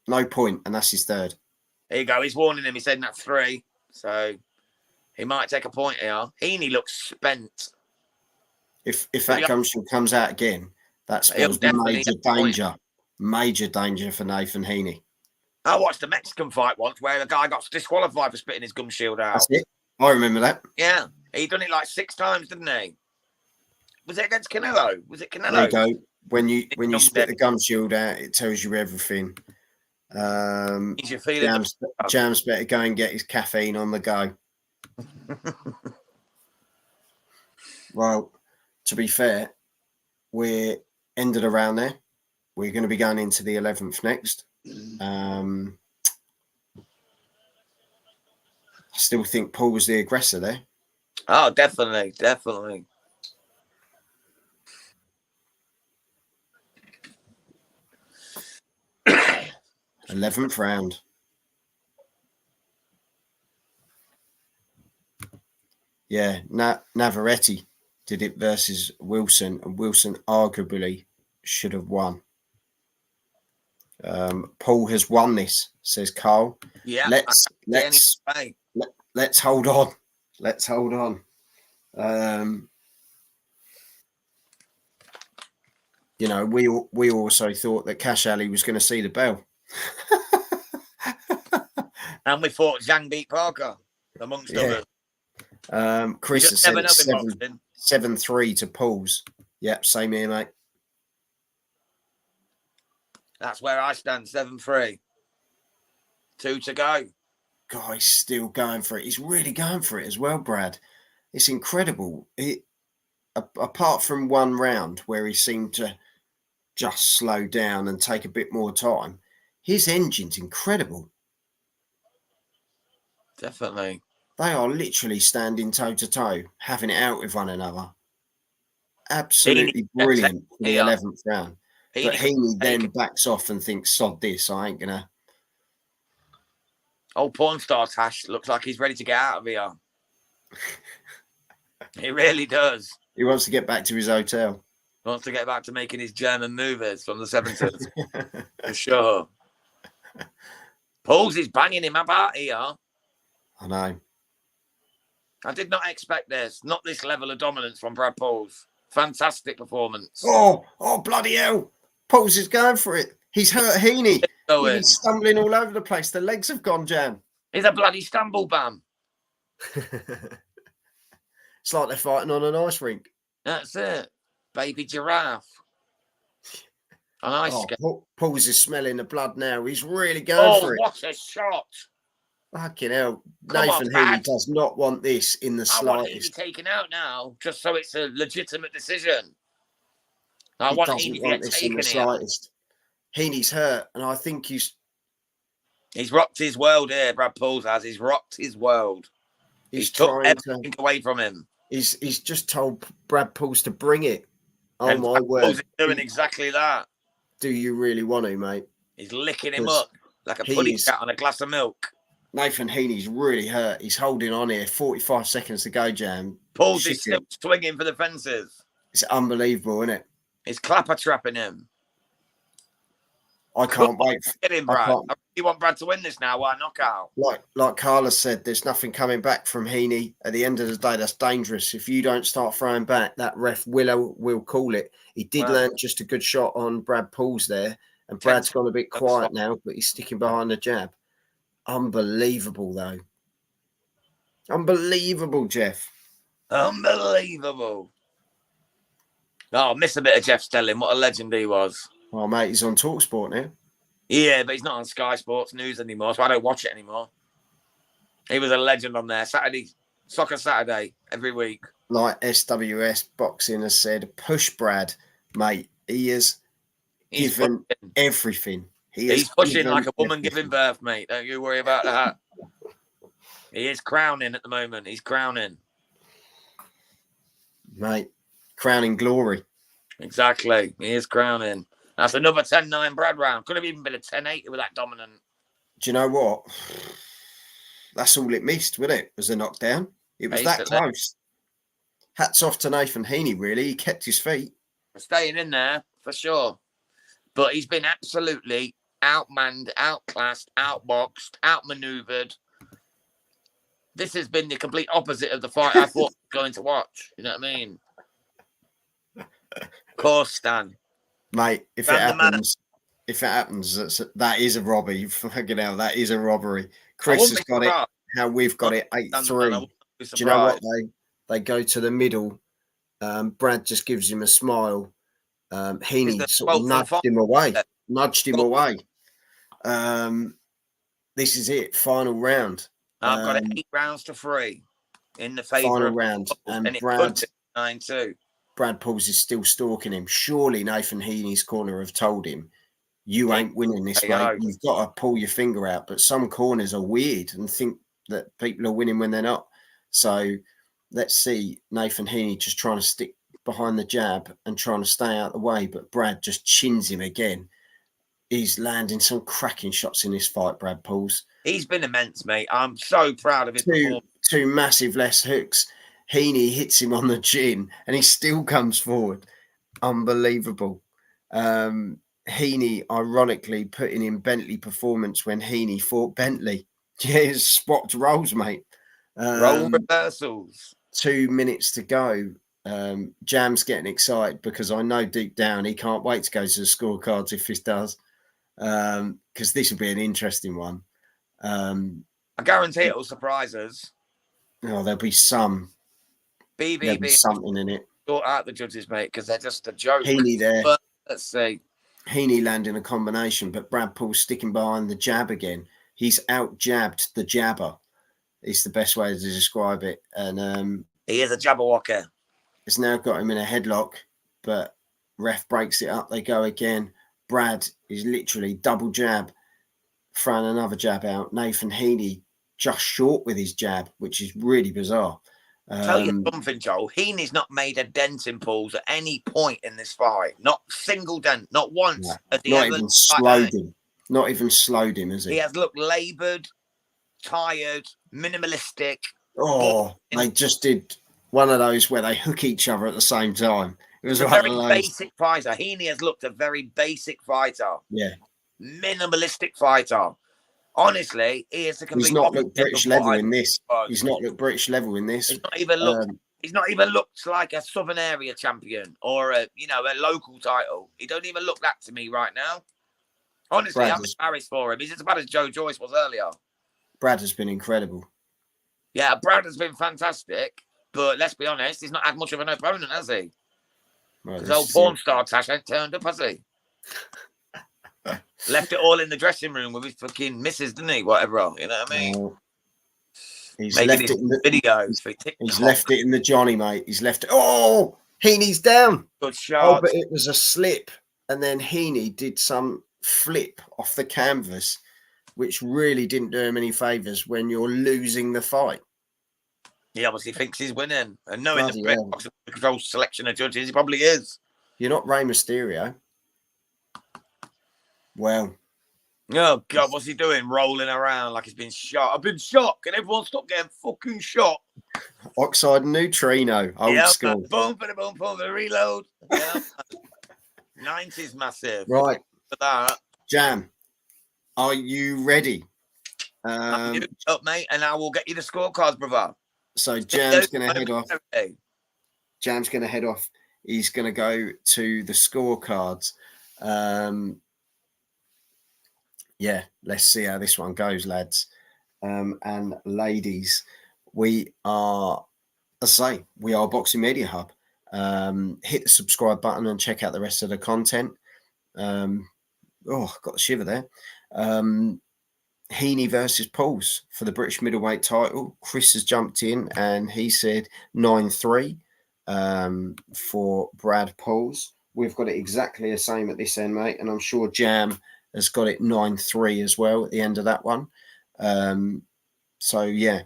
No point, and that's his third. There you go. He's warning him. He said that's 3. So he might take a point here. Heaney looks spent. If that gum shield comes out again, that spells major danger for Nathan Heaney. I watched a Mexican fight once where the guy got disqualified for spitting his gum shield out. That's it. I remember that. Yeah, he done it like 6 times, didn't he? Was it against Canelo? Was it Canelo? There you go. When you spit the gum shield out, it tells you everything. Jam's better go and get his caffeine on the go. Well, to be fair, we're ended around there. We're going to be going into the 11th next. I still think Paul was the aggressor there. Oh, definitely. 11th round. Yeah, Navarrete did it versus Wilson, and Wilson arguably should have won. Paul has won this, says Carl. Yeah, let's hold on. Let's hold on. You know, we also thought that Cash Ali was going to see the bell. And we thought Zhang beat Parker, amongst others. Chris has said 7-3 to Paul's. Yep, same here, mate. That's where I stand, 7-3. 2 to go. Guy's still going for it. He's really going for it as well, Brad. It's incredible. Apart from one round where he seemed to just slow down and take a bit more time, his engine's incredible. Definitely. They are literally standing toe-to-toe, having it out with one another. Absolutely brilliant for the 11th round. But Heaney then backs off and thinks, sod this, I ain't going to. Old porn star Tash looks like he's ready to get out of here. He really does. He wants to get back to his hotel. Wants to get back to making his German movies from the 70s. For sure. Paul's is banging him about here. I know. I did not expect this. Not this level of dominance from Brad Pauls. Fantastic performance. Oh, bloody hell. Pauls is going for it. He's hurt Heaney. He's stumbling all over the place. The legs have gone, Jam. He's a bloody stumble bum. It's like they're fighting on an ice rink. That's it. Baby giraffe. An ice skate. Pauls is smelling the blood now. He's really going for it. Oh, what a shot. Fucking hell. Nathan Heaney does not want this in the slightest. I want Heaney taken out now, just so it's a legitimate decision. I want Heaney to get taken in the slightest. Heaney's hurt, and I think he's rocked his world here, Brad Pauls has. He's rocked his world. He's took everything away from him. He's just told Brad Pauls to bring it. Oh, and my word. Pauls is doing exactly that. Do you really want to, mate? He's licking him up like a pudding cat on a glass of milk. Nathan Heaney's really hurt. He's holding on here. 45 seconds to go, Jam. Pauls is still swinging for the fences. It's unbelievable, isn't it? He's clapper trapping him. I can't wait. Get him, Brad. I really want Brad to win this now. Why knockout? Like Carlos said, there's nothing coming back from Heaney. At the end of the day, that's dangerous. If you don't start throwing back, that ref will call it. He did land just a good shot on Brad Pauls there, and Brad's gone a bit quiet now, but he's sticking behind the jab. Unbelievable, though. Unbelievable, Jeff. Unbelievable. Oh, miss a bit of Jeff Stelling. What a legend he was. Oh, mate, he's on TalkSport now. Yeah, but he's not on Sky Sports News anymore, so I don't watch it anymore. He was a legend on there. Soccer Saturday, every week. Like SWS Boxing has said, push Brad, mate. He's given everything. He's pushing like a woman giving birth, mate. Don't you worry about that. He is crowning at the moment. He's crowning. Mate, crowning glory. Exactly. He is crowning. That's another 10-9 Brad round. Could have even been a 10-8 with that dominant. Do you know what? That's all it missed, wasn't it? Was a knockdown. It was that close. Hats off to Nathan Heaney, really. He kept his feet. Staying in there, for sure. But he's been absolutely outmanned, outclassed, outboxed, outmaneuvered. This has been the complete opposite of the fight I thought I was going to watch. You know what I mean? Of course, Stan. Mate, if it Stan the man. happens, that is a robbery. Fucking hell, that is a robbery. I Chris wouldn't has be got it. surprised. How we've got it, Stan the man, I 8-3. wouldn't be Do you know what? surprised. They go to the middle. Brad just gives him a smile. Heaney sort of nudged him away. This is it. Final round. I've got it 8 rounds to 3 in the favour Final of round. And it could be 9-2. Brad Pauls is still stalking him. Surely Nathan Heaney's corner have told him, you ain't winning this way. You've got to pull your finger out. But some corners are weird and think that people are winning when they're not. So let's see Nathan Heaney just trying to stick behind the jab and trying to stay out of the way. But Brad just chins him again. He's landing some cracking shots in this fight, Brad Pauls. He's been immense, mate. I'm so proud of his performance. Two massive left hooks. Heaney hits him on the chin and he still comes forward. Unbelievable. Heaney, ironically, putting in Bentley performance when Heaney fought Bentley. Yeah, it's swapped roles, mate. Role reversals. 2 minutes to go. Jam's getting excited because I know deep down he can't wait to go to the scorecards if this does. Because this will be an interesting one. I guarantee it'll surprise us. Oh, there'll be some. There'll be something in it. Sort out the judges, mate, because they're just a joke. Heaney there. But let's see. Heaney landing a combination, but Brad Paul sticking behind the jab again. He's out-jabbed the jabber. It's the best way to describe it. And he is a jabberwocker. It's now got him in a headlock, but ref breaks it up. They go again. Brad is literally double jab, throwing another jab out. Nathan Heaney just short with his jab, which is really bizarre. Tell you something, Joel. Heaney's not made a dent in Pauls at any point in this fight. Not single dent, not once. Not even slowed him. Not even slowed him, has he? He has looked laboured, tired, minimalistic. Oh, they just did one of those where they hook each other at the same time. It was a very basic fighter. Heaney has looked a very basic fighter. Yeah. Minimalistic fighter. Honestly, he is a complete. He's not looked British level in this. He's not looked British level in this. He's not even looked. He's not even looked like a Southern area champion or a local title. He don't even look that to me right now. Honestly, I'm embarrassed for him. He's as bad as Joe Joyce was earlier. Brad has been incredible. Yeah, Brad has been fantastic. But let's be honest, he's not had much of an opponent, has he? His old porn star Tash ain't turned up, has he? Left it all in the dressing room with his fucking missus, didn't he? Whatever, you know what I mean? He's left it in the videos. He's left it in the Johnny, mate. He's left it. Oh, Heaney's down. Good shot. Oh, but it was a slip, and then Heaney did some flip off the canvas, which really didn't do him any favors when you're losing the fight. He obviously thinks he's winning, and knowing the control selection of judges, he probably is. You're not Rey Mysterio. Well, oh God, what's he doing? Rolling around like he's been shot. I've been shot. Can everyone stop getting fucking shot? Oxide Neutrino, old school. Boom for the boom, boom for the reload. Yeah. 90s massive. Right. For that. Jam, are you ready? Up, mate, and I will get you the scorecards, brother. So Jam's going to head off. Jam's going to head off. He's going to go to the scorecards. Yeah, let's see how this one goes, lads and ladies. We are, as I say, we are Boxing Media Hub. Hit the subscribe button and check out the rest of the content. Got the shiver there. Heaney versus Pauls for the British middleweight title. Chris has jumped in and he said 9-3 for Brad Pauls. We've got it exactly the same at this end, mate, and I'm sure Jam has got it 9-3 as well at the end of that one. So yeah,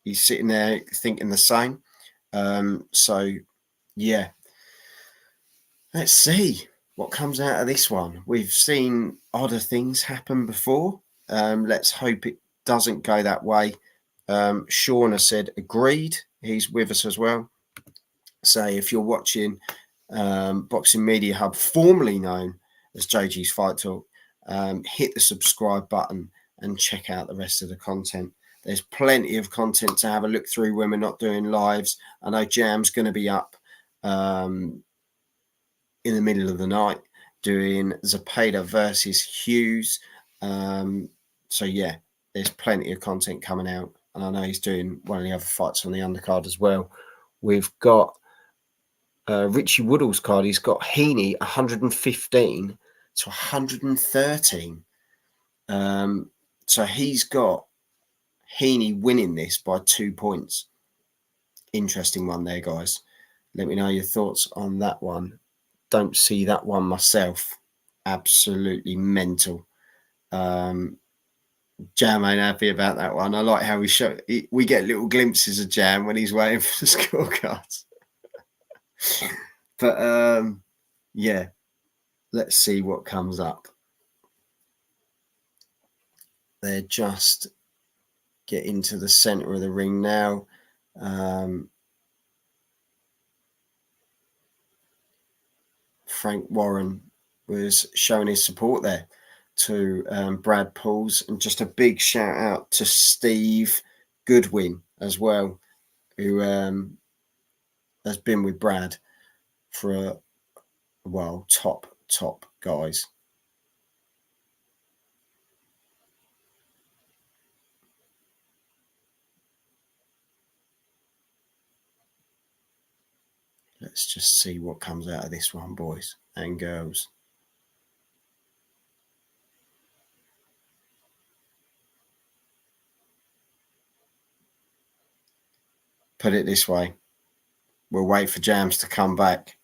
he's sitting there thinking the same. So yeah, let's see what comes out of this one. We've seen odder things happen before. Let's hope it doesn't go that way. Sean has said agreed. He's with us as well. So if you're watching Boxing Media Hub, formerly known as JG's Fight Talk, hit the subscribe button and check out the rest of the content. There's plenty of content to have a look through when we're not doing lives. I know Jam's going to be up in the middle of the night doing Zepeda versus Hughes. So yeah, there's plenty of content coming out, and I know he's doing one of the other fights on the undercard as well. We've got Richie Woodall's card. He's got Heaney 115 to 113. So he's got Heaney winning this by 2 points. Interesting one there, guys. Let me know your thoughts on that one. Don't see that one myself. Absolutely mental. Jam ain't happy about that one. I like how we get little glimpses of Jam when he's waiting for the scorecards. But yeah, let's see what comes up. They're just getting to the center of the ring now. Frank Warren was showing his support there to Brad Pauls, and just a big shout out to Steve Goodwin as well, who has been with Brad for a while. Top guys. Let's just see what comes out of this one, boys and girls. Put it this way. We'll wait for Jams to come back.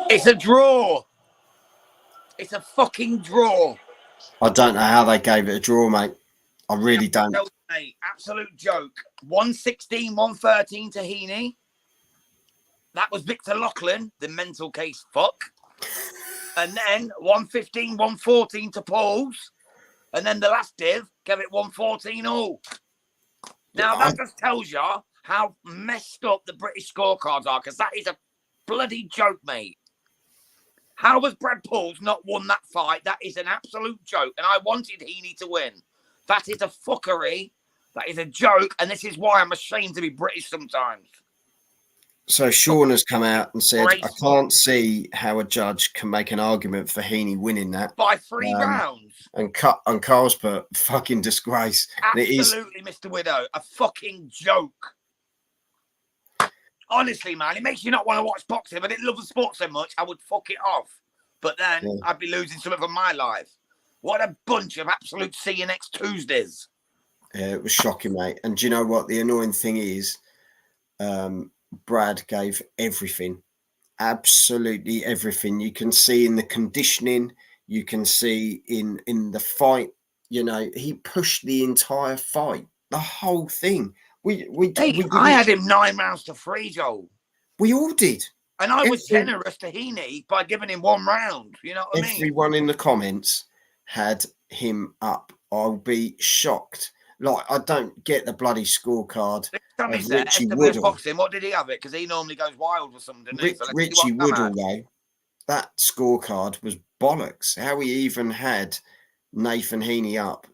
It's a draw. It's a fucking draw. I don't know how they gave it a draw, mate. I really don't. Mate, absolute joke. 116, 113 to Heaney. That was Victor Lachlan, the mental case fuck. And then 115, 114 to Pauls. And then the last div gave it 114 all. Now, that just tells you how messed up the British scorecards are, because that is a bloody joke, mate. How has Brad Pauls not won that fight? That is an absolute joke. And I wanted Heaney to win. That is a fuckery. That is a joke. And this is why I'm ashamed to be British sometimes. So Sean has come out and said, I can't see how a judge can make an argument for Heaney winning that. By 3 rounds. And Carl's put fucking disgrace. Absolutely, Mr. Widow. A fucking joke. Honestly, man, it makes you not want to watch boxing. If I didn't love the sport so much, I would fuck it off. But then I'd be losing something from my life. What a bunch of absolute see you next Tuesdays. Yeah, it was shocking, mate. And do you know what? The annoying thing is, Brad gave everything. Absolutely everything. You can see in the conditioning. You can see in the fight. You know, he pushed the entire fight. The whole thing. I had him 9 rounds to 3, Joel. We all did. And I was generous to Heaney by giving him 1 round. You know what I mean? Everyone in the comments had him up. I'll be shocked. Like, I don't get the bloody scorecard. Richie Woodall. Boxing, what did he have it? Because he normally goes wild or something. Richie Woodall, though, that scorecard was bollocks. How he even had Nathan Heaney up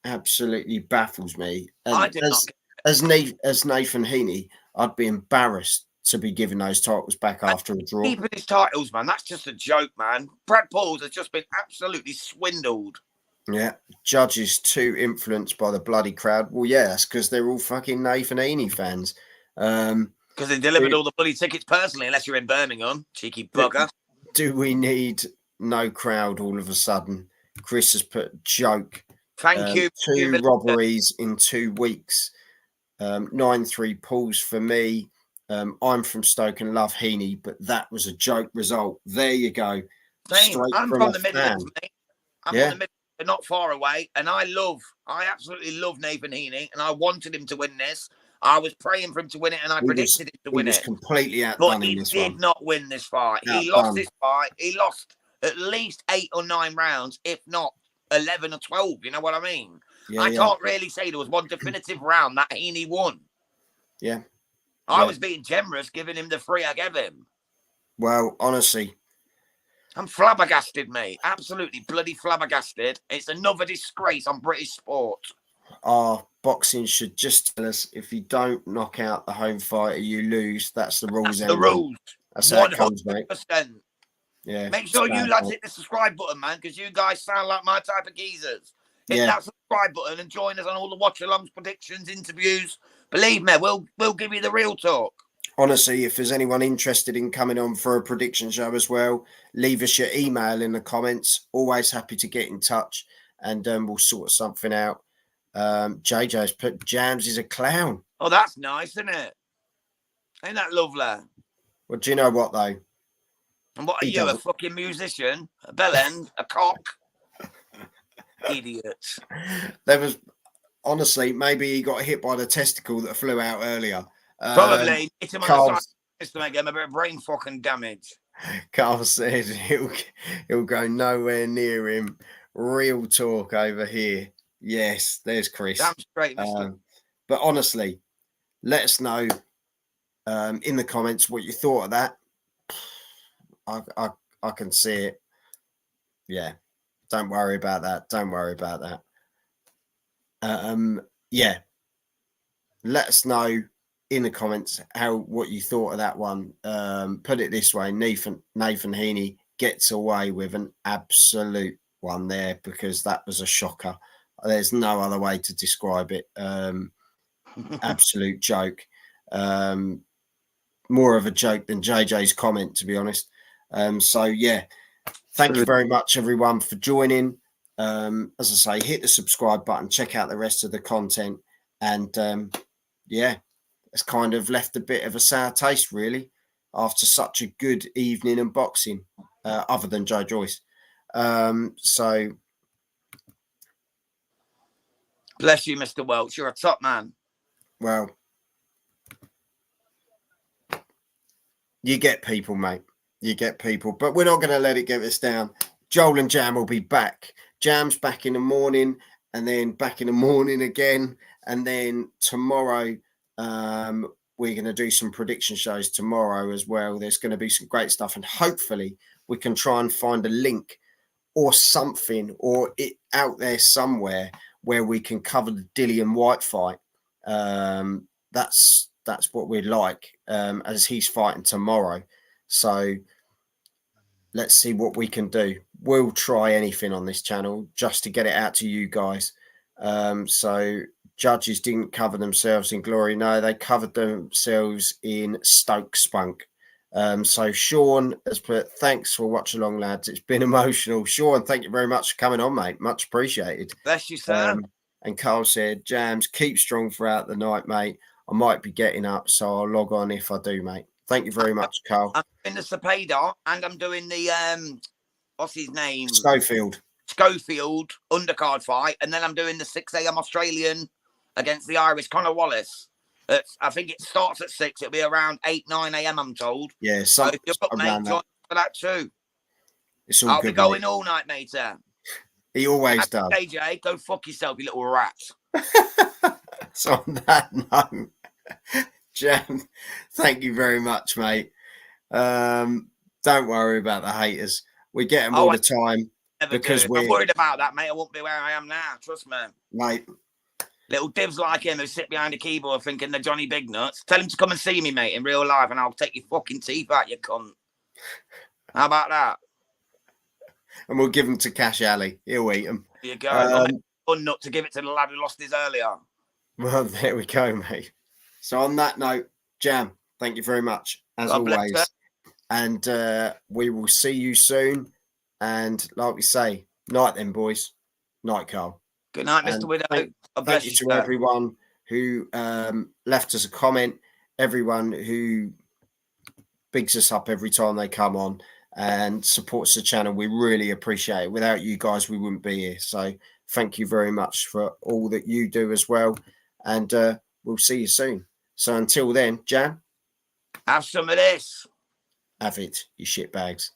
absolutely baffles me. And I did not. As Nathan Heaney, I'd be embarrassed to be giving those titles back after a draw. Keeping his titles, man, that's just a joke, man. Brad Pauls has just been absolutely swindled. Yeah, judges too influenced by the bloody crowd. Well, yeah, that's because they're all fucking Nathan Heaney fans. Because they delivered all the bloody tickets personally, unless you're in Birmingham, cheeky bugger. Do we need no crowd all of a sudden? Chris has put joke. Thank you. 2 robberies in 2 weeks. 9-3 Pauls for me. I'm from Stoke and love Heaney, but that was a joke result. There you go. I'm from the Midlands, mate. I'm from the Midlands, not far away, and I absolutely love Nathan Heaney, and I wanted him to win this. I was praying for him to win it, and I predicted him to win it. He was completely outdone in this one. But he did not win this fight. He lost this fight. He lost at least 8 or 9 rounds, if not 11 or 12. You know what I mean? I can't really say there was one definitive round that Heaney won. Yeah. I was being generous, giving him the 3 I gave him. Well, honestly, I'm flabbergasted, mate. Absolutely bloody flabbergasted. It's another disgrace on British sport. our boxing should just tell us, if you don't knock out the home fighter, you lose. That's the rules. That's the rules. That's how it comes, mate. 100%. Yeah. Make sure you lads hit the subscribe button, man, because you guys sound like my type of geezers. Hit that subscribe button and join us on all the watch-alongs, predictions, interviews. Believe me, we'll give you the real talk. Honestly, if there's anyone interested in coming on for a prediction show as well, leave us your email in the comments. Always happy to get in touch, and we'll sort something out. JJ's put Jams is a clown. Oh, that's nice, isn't it? Ain't that lovely? Well, do you know what, though? And what are you, a fucking musician? A bellend? A cock? Idiot. There was, honestly, maybe he got hit by the testicle that flew out earlier. Probably hit him on the side just to make him a bit of brain fucking damage. Carl says he'll go nowhere near him. Real talk over here. Yes, there's Chris. Damn straight, mister. But honestly, let us know in the comments what you thought of that. I can see it. Yeah. Don't worry about that. Don't worry about that. Yeah. Let us know in the comments what you thought of that one. Put it this way, Nathan Heaney gets away with an absolute one there, because that was a shocker. There's no other way to describe it. Absolute joke. More of a joke than JJ's comment, to be honest. So yeah, thank you very much, everyone, for joining. As I say, hit the subscribe button, check out the rest of the content, and yeah, it's kind of left a bit of a sour taste, really, after such a good evening in boxing, other than Joe Joyce. So bless you, Mr. Welch. You're a top man. Well, you get people, mate. You get people, but we're not going to let it get us down. Joel and Jam will be back. Jam's back in the morning, and then back in the morning again, and then tomorrow we're going to do some prediction shows tomorrow as well. There's going to be some great stuff, and hopefully we can try and find a link or something, or it out there somewhere where we can cover the Dillian White fight. That's what we'd like, as he's fighting tomorrow. So let's see what we can do. We'll try anything on this channel just to get it out to you guys. So judges didn't cover themselves in glory. No, they covered themselves in Stoke Spunk. So Sean has put, thanks for watching along, lads. It's been emotional. Sean, thank you very much for coming on, mate. Much appreciated. Bless you, sir. And Carl said, Jams, keep strong throughout the night, mate. I might be getting up, so I'll log on if I do, mate. Thank you very much, Carl. I'm doing the Cepeda, and I'm doing the what's his name? Schofield undercard fight, and then I'm doing the 6 a.m. Australian against the Irish Conor Wallace. I think it starts at 6. It'll be around 8-9 a.m. I'm told. Yeah, so if you're up, mate, join for that too. It's all I'll good, be going all night, mate. He always does. AJ, go fuck yourself, you little rat. So on that note, Jam, thank you very much, mate. Don't worry about the haters. We get them all the time. Because I'm worried about that, mate. I won't be where I am now. Trust me. Mate. Little divs like him who sit behind a keyboard thinking they're Johnny Big Nuts. Tell him to come and see me, mate, in real life, and I'll take your fucking teeth out, you cunt. How about that? And we'll give them to Cash Alley. He'll eat them. There you go. One nut to give it to the lad who lost his earlier. Well, there we go, mate. So on that note, Jam, thank you very much, as always. And we will see you soon. And like we say, night then, boys. Night, Carl. Good night, Mr. Widow. Thank you to everyone who left us a comment, everyone who bigs us up every time they come on and supports the channel. We really appreciate it. Without you guys, we wouldn't be here. So thank you very much for all that you do as well. And we'll see you soon. So until then, Jam. Have some of this. Have it, you shitbags.